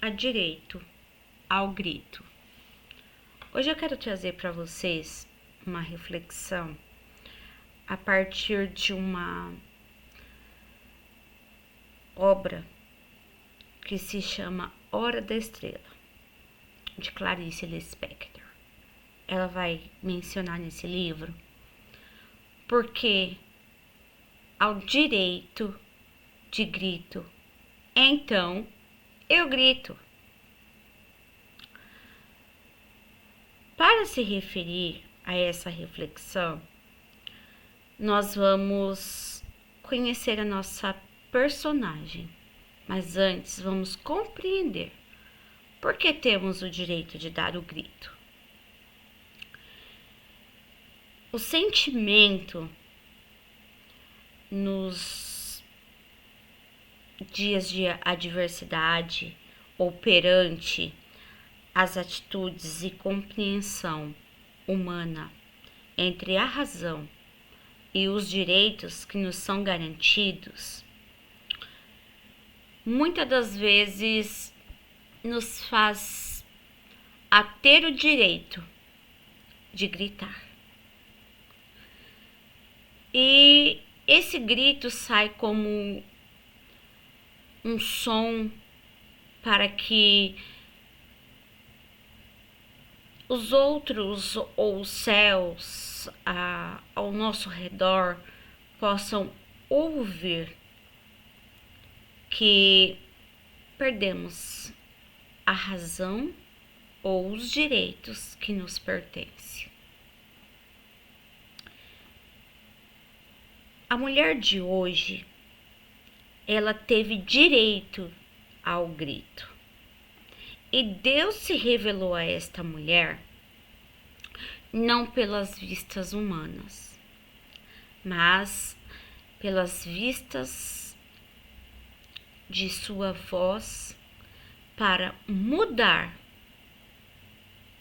a direito ao grito. Hoje eu quero trazer para vocês uma reflexão a partir de uma obra que se chama Hora da Estrela, de Clarice Lispector. Ela vai mencionar nesse livro porque ao direito de grito, então eu grito. Para se referir a essa reflexão, nós vamos conhecer a nossa personagem, mas antes vamos compreender por que temos o direito de dar o grito. O sentimento nos dias de adversidade ou perante as atitudes e compreensão humana entre a razão e os direitos que nos são garantidos, muitas das vezes nos faz a ter o direito de gritar. E esse grito sai como um som para que os outros ou os céus ao nosso redor possam ouvir que perdemos a razão ou os direitos que nos pertencem. A mulher de hoje, ela teve direito ao grito. E Deus se revelou a esta mulher não pelas vistas humanas, mas pelas vistas de sua voz para mudar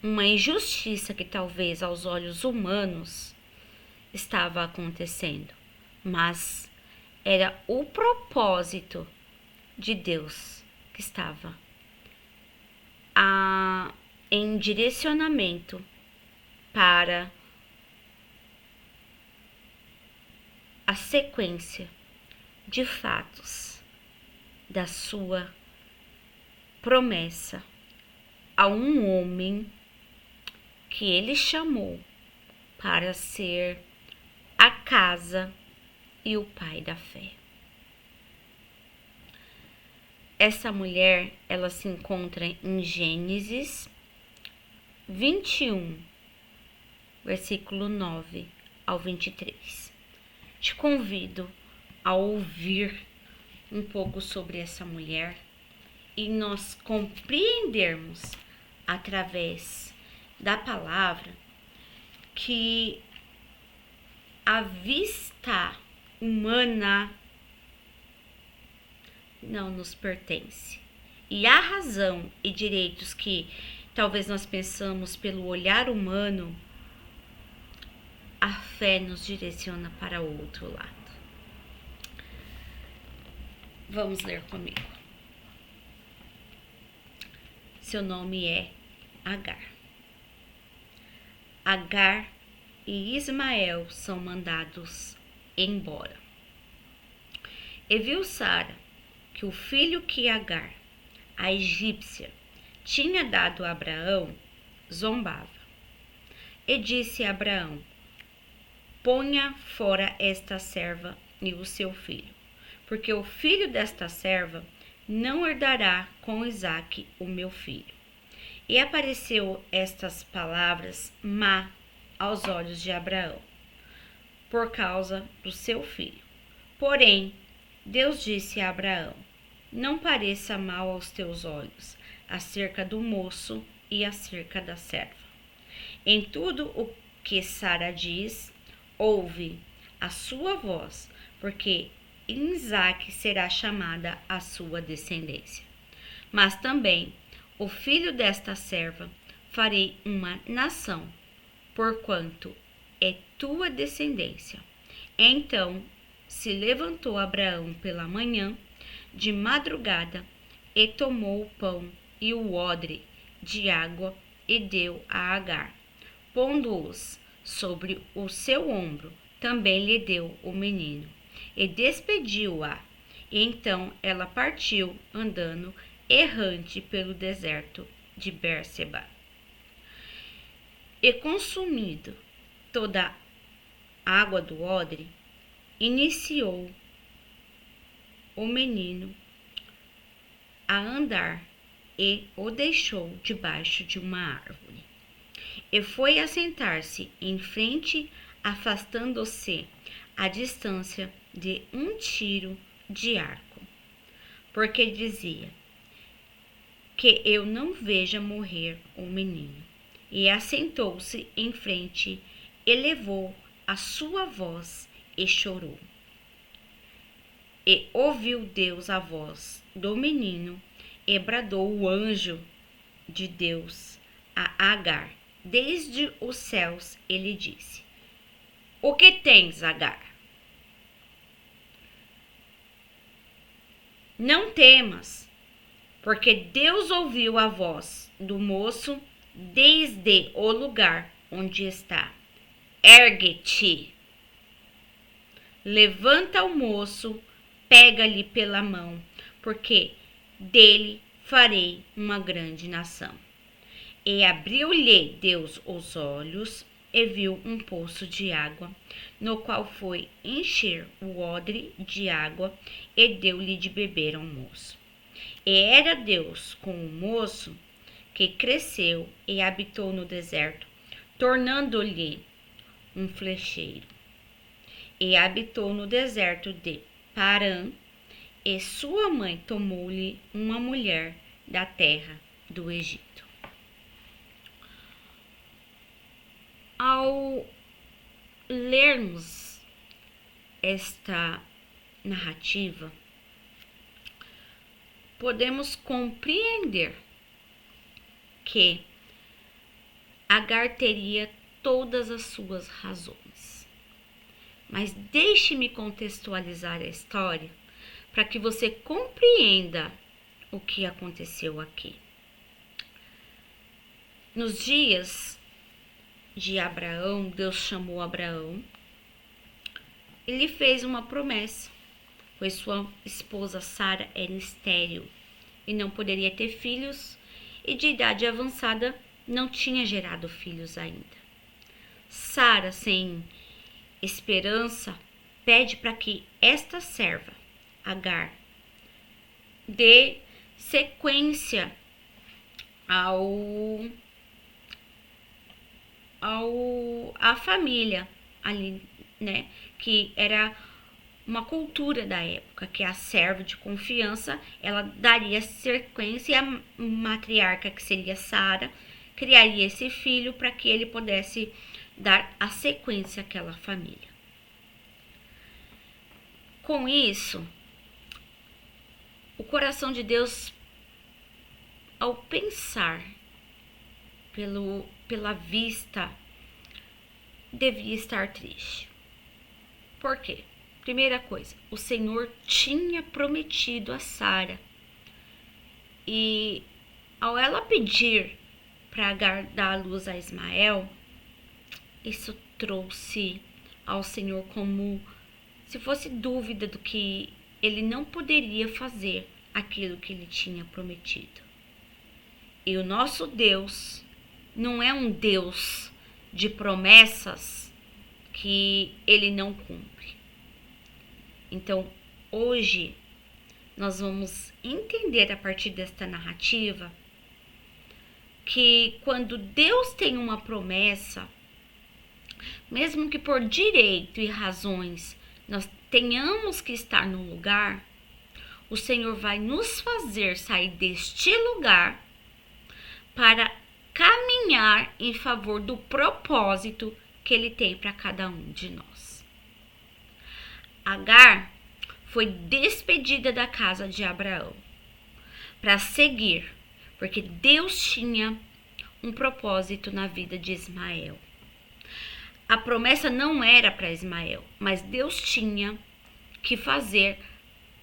uma injustiça que talvez aos olhos humanos estava acontecendo, mas era o propósito de Deus que estava em direcionamento para a sequência de fatos da sua promessa a um homem que ele chamou para ser a casa e o pai da fé. Essa mulher, ela se encontra em Gênesis 21, versículo 9 ao 23. Te convido a ouvir um pouco sobre essa mulher e nós compreendermos através da palavra que a vista humana não nos pertence. E a razão e direitos que talvez nós pensamos pelo olhar humano, a fé nos direciona para o outro lado. Vamos ler comigo. Seu nome é Agar. Agar e Ismael são mandados embora. E viu Sara que o filho que Agar, a egípcia, tinha dado a Abraão, zombava. E disse a Abraão: ponha fora esta serva e o seu filho, porque o filho desta serva não herdará com Isaque, o meu filho. E apareceu estas palavras má aos olhos de Abraão, por causa do seu filho. Porém, Deus disse a Abraão: não pareça mal aos teus olhos acerca do moço e acerca da serva. Em tudo o que Sara diz, ouve a sua voz, porque em Isaque será chamada a sua descendência. Mas também o filho desta serva farei uma nação, porquanto é tua descendência. Então se levantou Abraão pela manhã, de madrugada, e tomou o pão e o odre de água e deu a Agar, pondo-os sobre o seu ombro. Também lhe deu o menino e despediu-a. E então ela partiu andando errante pelo deserto de Bérseba. E consumido toda a água do odre, iniciou o menino a andar e o deixou debaixo de uma árvore. E foi assentar-se em frente, afastando-se a distância de um tiro de arco, porque dizia: que eu não veja morrer o menino. E assentou-se em frente, elevou a sua voz e chorou. E ouviu Deus a voz do menino, e bradou o anjo de Deus a Agar desde os céus, e lhe disse: o que tens, Agar? Não temas, porque Deus ouviu a voz do moço desde o lugar onde está. Ergue-te, levanta o moço, pega-lhe pela mão, porque dele farei uma grande nação. E abriu-lhe Deus os olhos, e viu um poço de água, no qual foi encher o odre de água, e deu-lhe de beber ao moço. E era Deus com o moço, que cresceu e habitou no deserto, tornando-lhe um flecheiro. E habitou no deserto de Parã, e sua mãe tomou-lhe uma mulher da terra do Egito. Ao lermos esta narrativa, podemos compreender que Agar teria todas as suas razões. Mas deixe-me contextualizar a história para que você compreenda o que aconteceu aqui. Nos dias de Abraão, Deus chamou Abraão e lhe fez uma promessa, pois sua esposa Sara era estéril e não poderia ter filhos, e de idade avançada não tinha gerado filhos ainda. Sara, sem esperança, pede para que esta serva, Agar, dê sequência à família ali, né, que era uma cultura da época, que a serva de confiança, ela daria sequência, e a matriarca, que seria Sara, criaria esse filho para que ele pudesse dar a sequência àquela família. Com isso, o coração de Deus, ao pensar pela vista, devia estar triste. Por quê? Primeira coisa, o Senhor tinha prometido a Sara, e ao ela pedir para Agar dar a luz a Ismael, isso trouxe ao Senhor como se fosse dúvida do que ele não poderia fazer aquilo que ele tinha prometido. E o nosso Deus não é um Deus de promessas que ele não cumpre. Então, hoje, nós vamos entender a partir desta narrativa que quando Deus tem uma promessa, mesmo que por direito e razões nós tenhamos que estar no lugar, o Senhor vai nos fazer sair deste lugar para caminhar em favor do propósito que Ele tem para cada um de nós. Agar foi despedida da casa de Abraão para seguir, porque Deus tinha um propósito na vida de Ismael. A promessa não era para Ismael, mas Deus tinha que fazer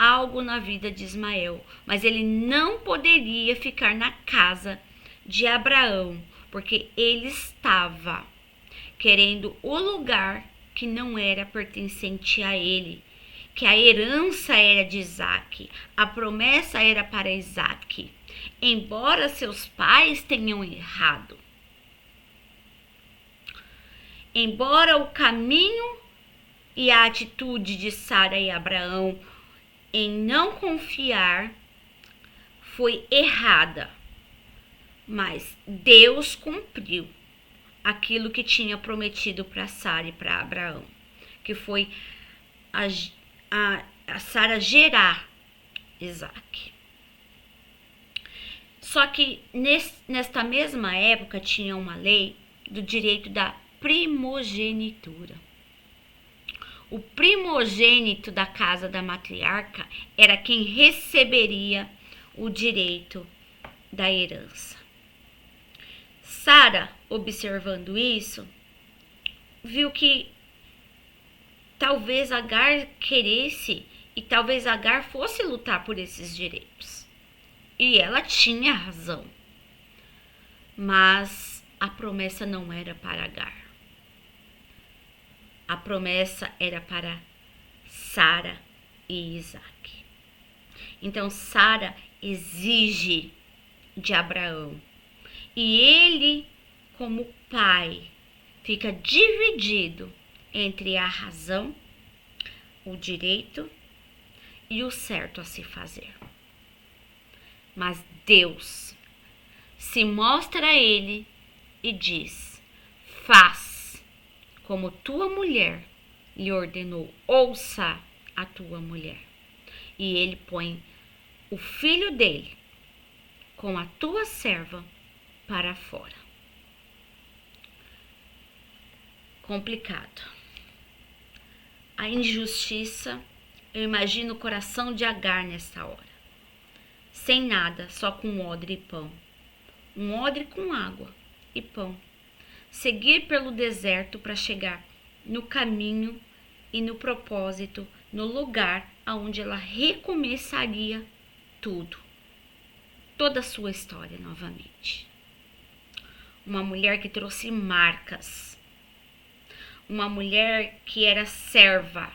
algo na vida de Ismael, mas ele não poderia ficar na casa de Abraão, porque ele estava querendo o lugar que não era pertencente a ele, que a herança era de Isaac, a promessa era para Isaac, embora seus pais tenham errado. Embora o caminho e a atitude de Sara e Abraão em não confiar foi errada, mas Deus cumpriu aquilo que tinha prometido para Sara e para Abraão, que foi a Sara gerar Isaac. Só que nesta mesma época tinha uma lei do direito da primogenitura. O primogênito da casa da matriarca era quem receberia o direito da herança. Sara, observando isso, viu que talvez Agar queresse e talvez Agar fosse lutar por esses direitos. E ela tinha razão. Mas a promessa não era para Agar. A promessa era para Sara e Isaac. Então Sara exige de Abraão. E ele, como pai, fica dividido entre a razão, o direito e o certo a se fazer. Mas Deus se mostra a ele e diz: faz como tua mulher lhe ordenou, ouça a tua mulher. E ele põe o filho dele com a tua serva para fora. Complicado. A injustiça, eu imagino o coração de Agar nessa hora. Sem nada, só com odre e pão. Um odre com água e pão. Seguir pelo deserto para chegar no caminho e no propósito, no lugar onde ela recomeçaria tudo. Toda a sua história novamente. Uma mulher que trouxe marcas. Uma mulher que era serva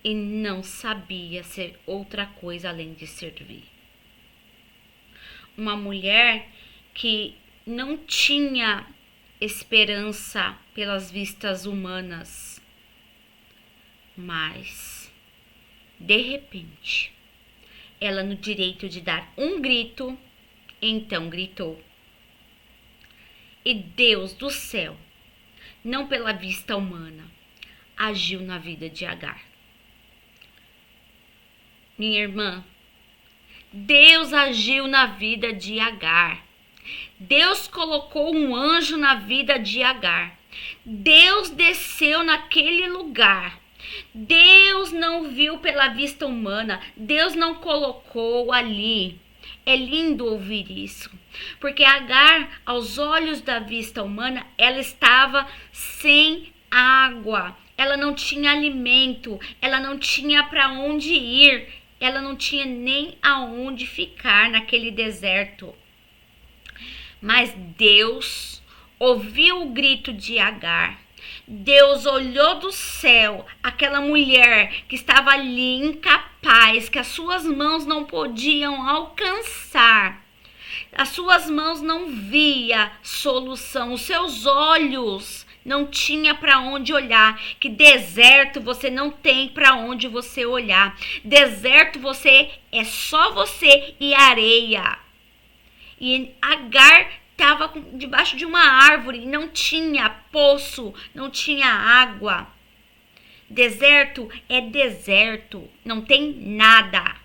e não sabia ser outra coisa além de servir. Uma mulher que não tinha esperança pelas vistas humanas, mas de repente ela, no direito de dar um grito, então gritou. E Deus do céu, não pela vista humana, agiu na vida de Agar. Minha irmã, Deus agiu na vida de Agar. Deus colocou um anjo na vida de Agar. Deus desceu naquele lugar. Deus não viu pela vista humana. Deus não colocou ali. É lindo ouvir isso. Porque Agar, aos olhos da vista humana, ela estava sem água. Ela não tinha alimento. Ela não tinha para onde ir. Ela não tinha nem aonde ficar naquele deserto. Mas Deus ouviu o grito de Agar. Deus olhou do céu aquela mulher que estava ali incapaz, que as suas mãos não podiam alcançar. As suas mãos não via solução, os seus olhos não tinha para onde olhar. Que deserto você não tem para onde você olhar. Deserto você é só você e areia. E Agar estava debaixo de uma árvore, não tinha poço, não tinha água. Deserto é deserto, não tem nada.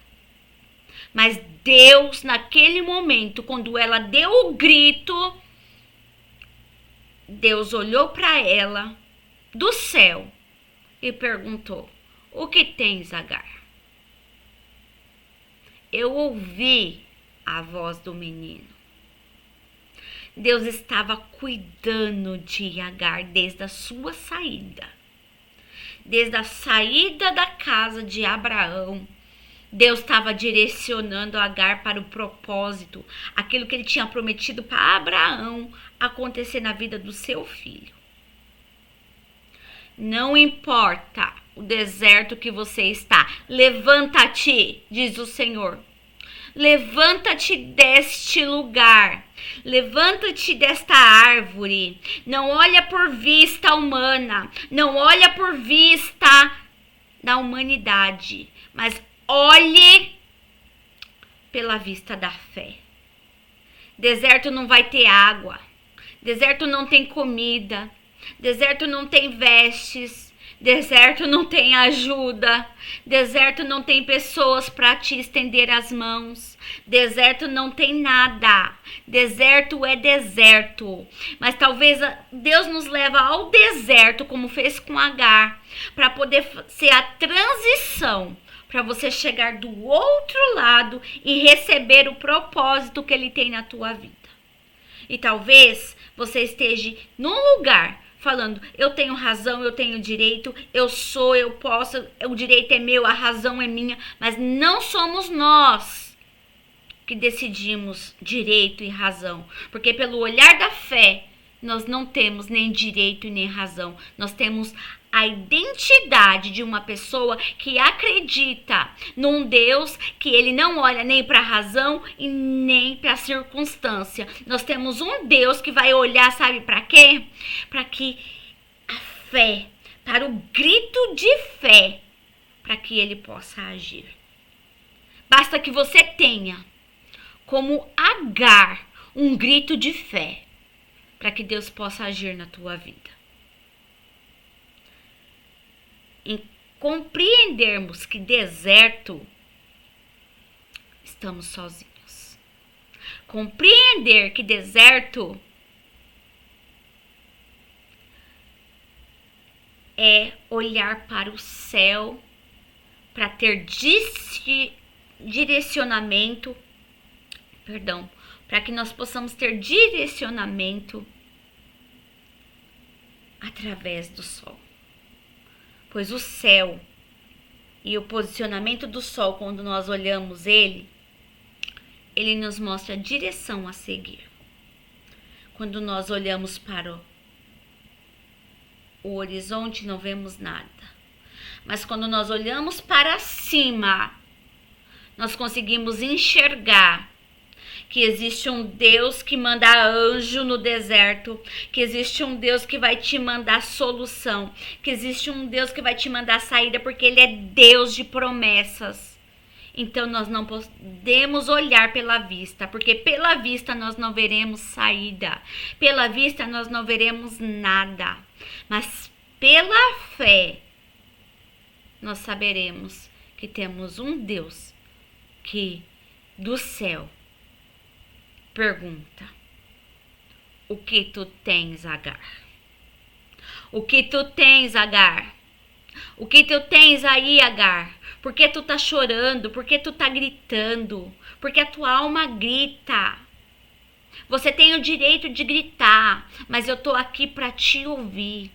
Mas Deus, naquele momento, quando ela deu o grito, Deus olhou para ela do céu e perguntou: o que tens, Agar? Eu ouvi a voz do menino. Deus estava cuidando de Agar desde a sua saída. Desde a saída da casa de Abraão. Deus estava direcionando Agar para o propósito, aquilo que ele tinha prometido para Abraão acontecer na vida do seu filho. Não importa o deserto que você está, levanta-te, diz o Senhor. Levanta-te deste lugar, levanta-te desta árvore. Não olha por vista humana, não olha por vista da humanidade, mas olhe pela vista da fé. Deserto não vai ter água, deserto não tem comida, deserto não tem vestes, deserto não tem ajuda, deserto não tem pessoas para te estender as mãos, deserto não tem nada, deserto é deserto. Mas talvez Deus nos leva ao deserto, como fez com Agar, para poder ser a transição, para você chegar do outro lado e receber o propósito que Ele tem na tua vida. E talvez você esteja num lugar falando, eu tenho razão, eu tenho direito, eu sou, eu posso, o direito é meu, a razão é minha, mas não somos nós que decidimos direito e razão, porque pelo olhar da fé, nós não temos nem direito e nem razão, nós temos a identidade de uma pessoa que acredita num Deus que ele não olha nem para a razão e nem para a circunstância. Nós temos um Deus que vai olhar, sabe para quê? Para que a fé, para o grito de fé, para que ele possa agir. Basta que você tenha, como Agar, um grito de fé, para que Deus possa agir na tua vida. Em compreendermos que deserto, estamos sozinhos. Compreender que deserto é olhar para o céu para ter direcionamento, para que nós possamos ter direcionamento através do sol. Pois o céu e o posicionamento do sol, quando nós olhamos ele nos mostra a direção a seguir. Quando nós olhamos para o horizonte, não vemos nada. Mas quando nós olhamos para cima, nós conseguimos enxergar que existe um Deus que manda anjo no deserto, que existe um Deus que vai te mandar solução, que existe um Deus que vai te mandar saída, porque Ele é Deus de promessas. Então nós não podemos olhar pela vista, porque pela vista nós não veremos saída, pela vista nós não veremos nada, mas pela fé nós saberemos que temos um Deus que do céu pergunta: o que tu tens, Agar? O que tu tens, Agar? O que tu tens aí, Agar? Por que tu tá chorando? Por que tu tá gritando? Porque a tua alma grita. Você tem o direito de gritar, mas eu tô aqui para te ouvir.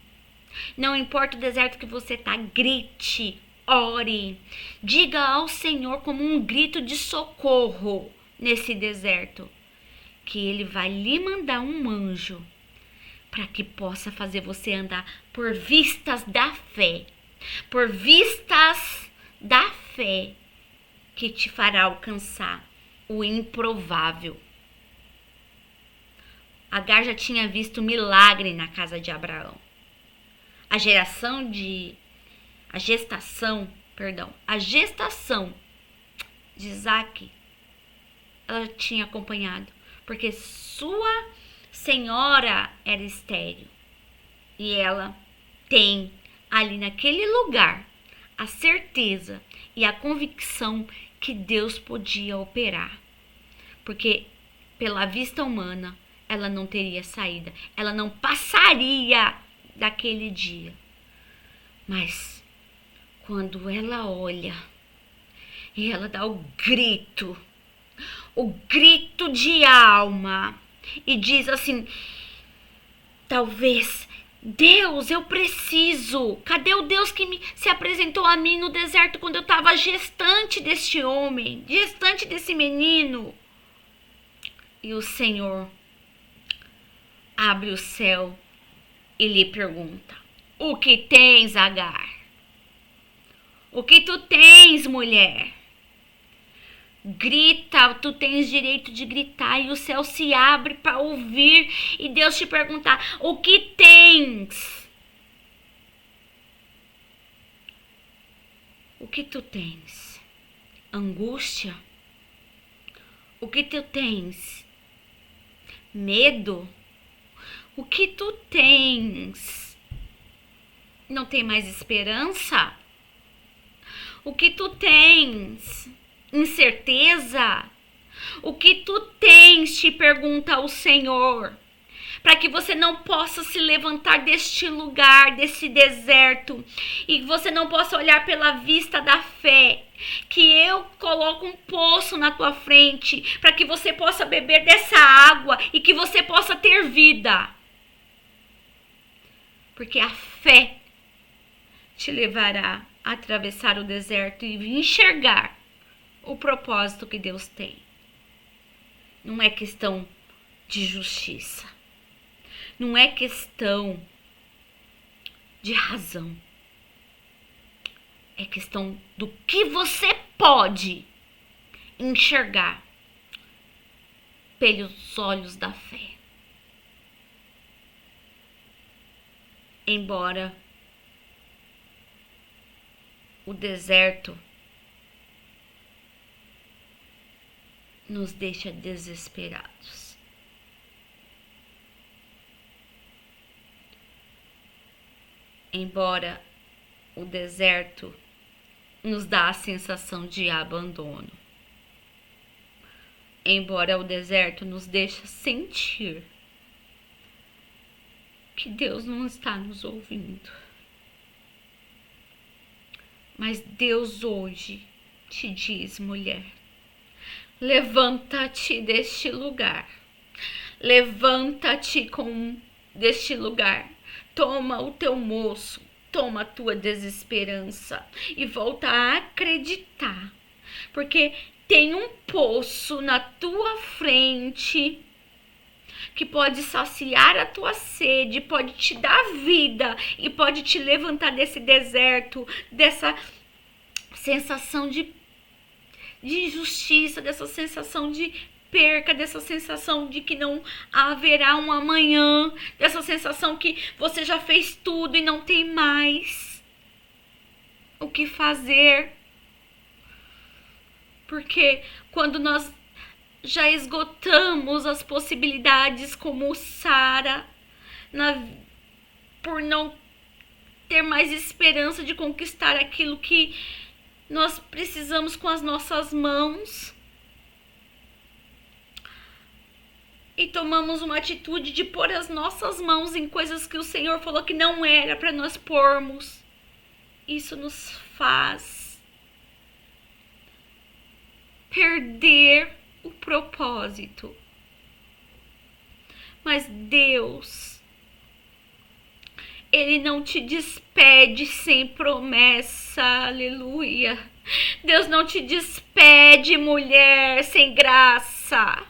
Não importa o deserto que você tá, grite, ore. Diga ao Senhor como um grito de socorro nesse deserto, que Ele vai lhe mandar um anjo para que possa fazer você andar por vistas da fé. Por vistas da fé que te fará alcançar o improvável. Agar já tinha visto milagre na casa de Abraão. A gestação de Isaac, ela tinha acompanhado, porque sua senhora era estéril. E ela tem ali naquele lugar a certeza e a convicção que Deus podia operar. Porque pela vista humana, ela não teria saída. Ela não passaria daquele dia. Mas quando ela olha e ela dá o grito de alma, e diz assim: talvez Deus, eu preciso. Cadê o Deus que se apresentou a mim no deserto quando eu estava gestante deste homem, gestante desse menino? E o Senhor abre o céu e lhe pergunta: o que tens, Agar? O que tu tens, mulher? Grita, tu tens direito de gritar, e o céu se abre para ouvir e Deus te perguntar: o que tens? O que tu tens? Angústia? O que tu tens? Medo? O que tu tens? Não tem mais esperança? O que tu tens? Incerteza? O que tu tens? Te pergunta o Senhor, para que você não possa se levantar deste lugar, desse deserto, e você não possa olhar pela vista da fé, que eu coloco um poço na tua frente, para que você possa beber dessa água e que você possa ter vida. Porque a fé te levará a atravessar o deserto e enxergar o propósito que Deus tem. Não é questão de justiça. Não é questão de razão. É questão do que você pode enxergar pelos olhos da fé. Embora o deserto nos deixa desesperados. Embora o deserto nos dá a sensação de abandono. Embora o deserto nos deixe sentir que Deus não está nos ouvindo. Mas Deus hoje te diz, mulher, levanta-te deste lugar. Levanta-te deste lugar. Toma o teu moço, toma a tua desesperança e volta a acreditar. Porque tem um poço na tua frente que pode saciar a tua sede, pode te dar vida e pode te levantar desse deserto, dessa sensação de injustiça, dessa sensação de perca, dessa sensação de que não haverá um amanhã, dessa sensação que você já fez tudo e não tem mais o que fazer. Porque quando nós já esgotamos as possibilidades como Sara, por não ter mais esperança de conquistar aquilo que nós precisamos com as nossas mãos, e tomamos uma atitude de pôr as nossas mãos em coisas que o Senhor falou que não era para nós pormos, isso nos faz perder o propósito. Mas Deus, Ele não te despede sem promessa, aleluia. Deus não te despede, mulher, sem graça.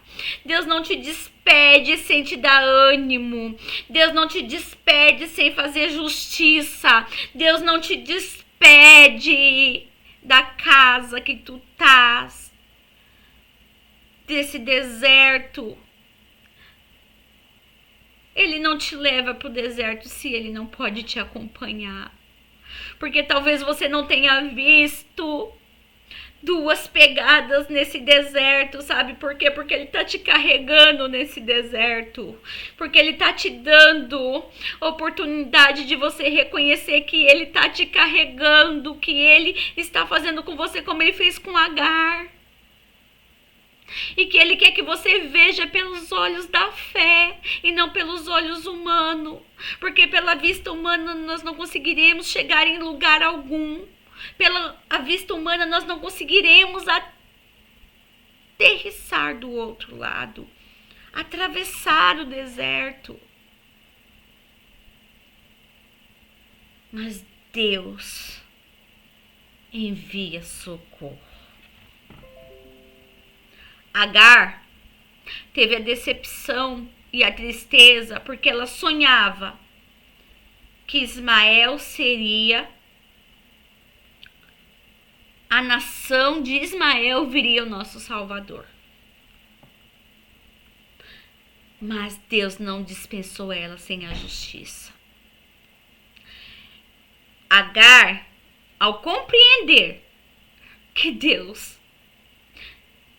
Deus não te despede sem te dar ânimo. Deus não te despede sem fazer justiça. Deus não te despede da casa que tu estás, desse deserto. Ele não te leva para o deserto se ele não pode te acompanhar. Porque talvez você não tenha visto duas pegadas nesse deserto, sabe por quê? Porque ele tá te carregando nesse deserto. Porque ele tá te dando oportunidade de você reconhecer que ele tá te carregando, que ele está fazendo com você como ele fez com Agar. E que ele quer que você veja pelos olhos da fé e não pelos olhos humanos. Porque pela vista humana nós não conseguiremos chegar em lugar algum. Pela a vista humana nós não conseguiremos aterrissar do outro lado, atravessar o deserto. Mas Deus envia socorro. Agar teve a decepção e a tristeza porque ela sonhava que Ismael seria, a nação de Ismael viria o nosso Salvador. Mas Deus não dispensou ela sem a justiça. Agar, ao compreender que Deus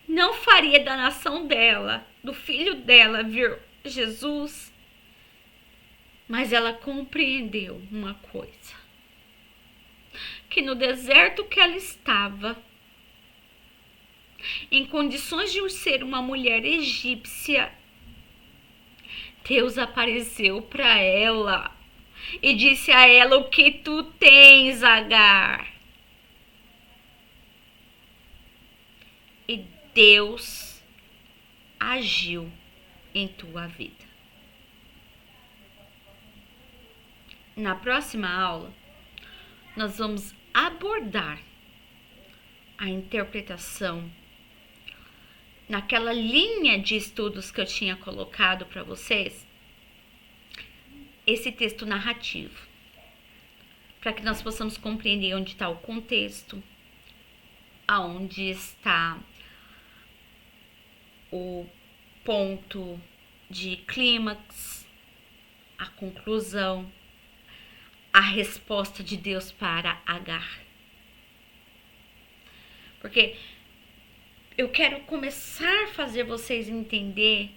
não faria da nação dela, do filho dela, vir Jesus, mas ela compreendeu uma coisa, que no deserto que ela estava, em condições de ser uma mulher egípcia, Deus apareceu para ela e disse a ela: o que tu tens, Agar? E Deus agiu em tua vida. Na próxima aula, nós vamos abordar a interpretação naquela linha de estudos que eu tinha colocado para vocês, esse texto narrativo, para que nós possamos compreender onde está o contexto, aonde está o ponto de clímax, a conclusão, a resposta de Deus para Agar. Porque eu quero começar a fazer vocês entender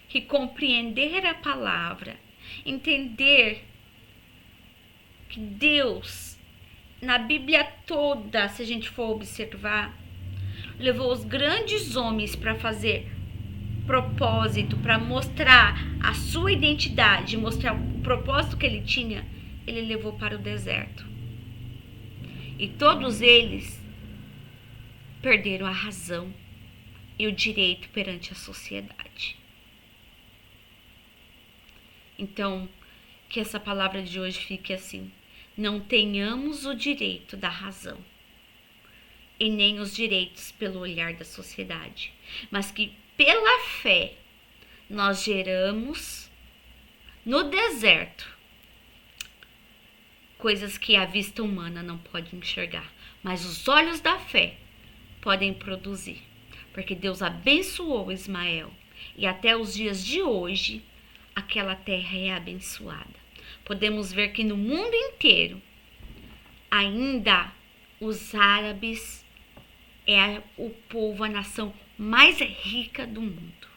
que compreender a palavra, entender que Deus, na Bíblia toda, se a gente for observar, levou os grandes homens para fazer propósito, para mostrar a sua identidade, mostrar o propósito que ele tinha, ele levou para o deserto. E todos eles perderam a razão e o direito perante a sociedade. Então, que essa palavra de hoje fique assim: não tenhamos o direito da razão e nem os direitos pelo olhar da sociedade, mas que pela fé nós geramos no deserto coisas que a vista humana não pode enxergar, mas os olhos da fé podem produzir, porque Deus abençoou Ismael e até os dias de hoje aquela terra é abençoada. Podemos ver que no mundo inteiro ainda os árabes é o povo, a nação mais rica do mundo.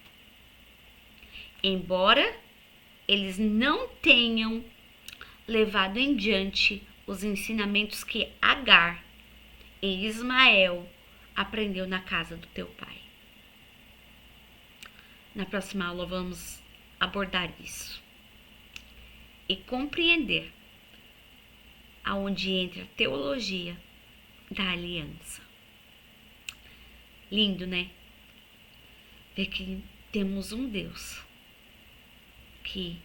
Embora eles não tenham levado em diante os ensinamentos que Agar e Ismael aprendeu na casa do teu pai. Na próxima aula vamos abordar isso e compreender aonde entra a teologia da aliança. Lindo, né? Ver que temos um Deus que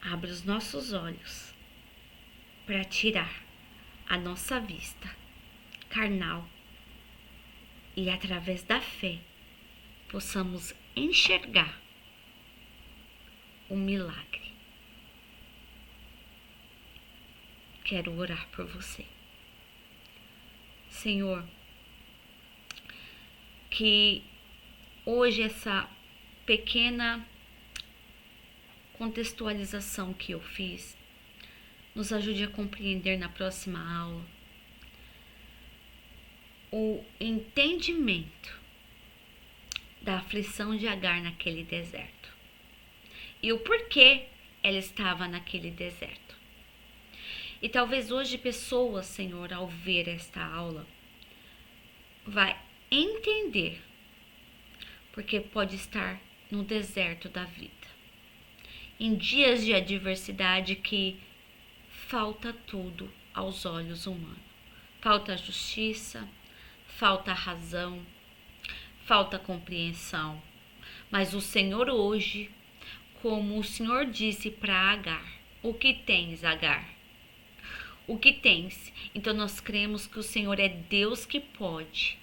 abre os nossos olhos para tirar a nossa vista carnal e através da fé possamos enxergar o milagre. Quero orar por você. Senhor, que hoje essa pequena contextualização que eu fiz nos ajude a compreender na próxima aula o entendimento da aflição de Agar naquele deserto e o porquê ela estava naquele deserto. E talvez hoje pessoas, Senhor, ao ver esta aula, vai entender porque pode estar no deserto da vida, em dias de adversidade que falta tudo aos olhos humanos. Falta a justiça, falta a razão, falta a compreensão. Mas o Senhor hoje, como o Senhor disse para Agar: o que tens, Agar? o que tens. Então nós cremos que o Senhor é Deus que pode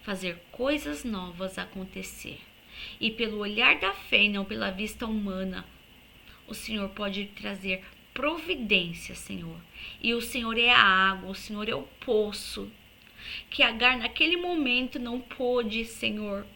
fazer coisas novas acontecer. E pelo olhar da fé e não pela vista humana, o Senhor pode trazer providência, Senhor. E o Senhor é a água, o Senhor é o poço. Que Agar naquele momento não pôde, Senhor,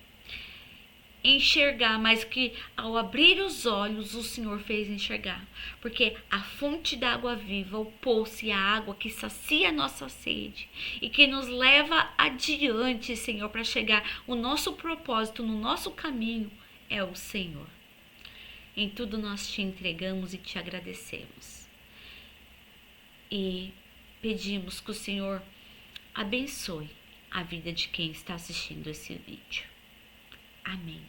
enxergar, mas que ao abrir os olhos o Senhor fez enxergar, porque a fonte da água viva, o poço e a água que sacia a nossa sede e que nos leva adiante, Senhor, para chegar o nosso propósito no nosso caminho é o Senhor. Em tudo nós te entregamos e te agradecemos e pedimos que o Senhor abençoe a vida de quem está assistindo esse vídeo. Amém.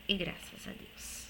E graças a Deus.